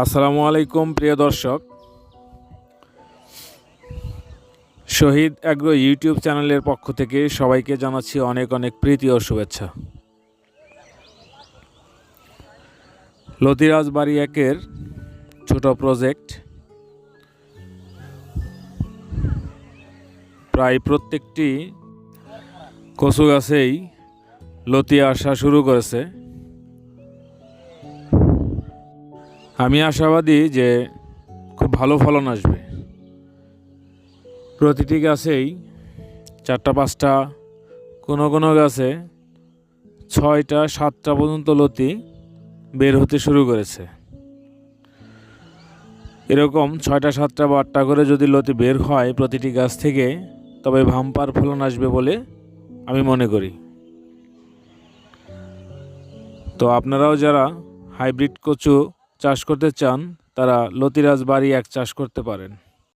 আসসালামু আলাইকুম প্রিয় দর্শক, শহীদ অ্যাগ্রো ইউটিউব চ্যানেলের পক্ষ থেকে সবাইকে জানাচ্ছি অনেক অনেক প্রীতি ও শুভেচ্ছা। লতিরাজ বাড়ি একের ছোট প্রজেক্ট, প্রায় প্রত্যেকটি কচু গাছেই লতি আসা শুরু করেছে। আমি আশাবাদী যে খুব ভালো ফলন আসবে। প্রতিটি গাছেই 4-5টা, কোনো কোনো গাছে 6টা-7টা পর্যন্ত লতি বের হতে শুরু করেছে। এরকম 6টা, 7টা বা 8টা করে যদি লতি বের হয় প্রতিটি গাছ থেকে, তবে ভাম্পার ফলন আসবে বলে আমি মনে করি। তো আপনারাও যারা হাইব্রিড কচু চাষ করতে চান তারা লতিরাজ বাড়ি এক চাষ করতে পারেন।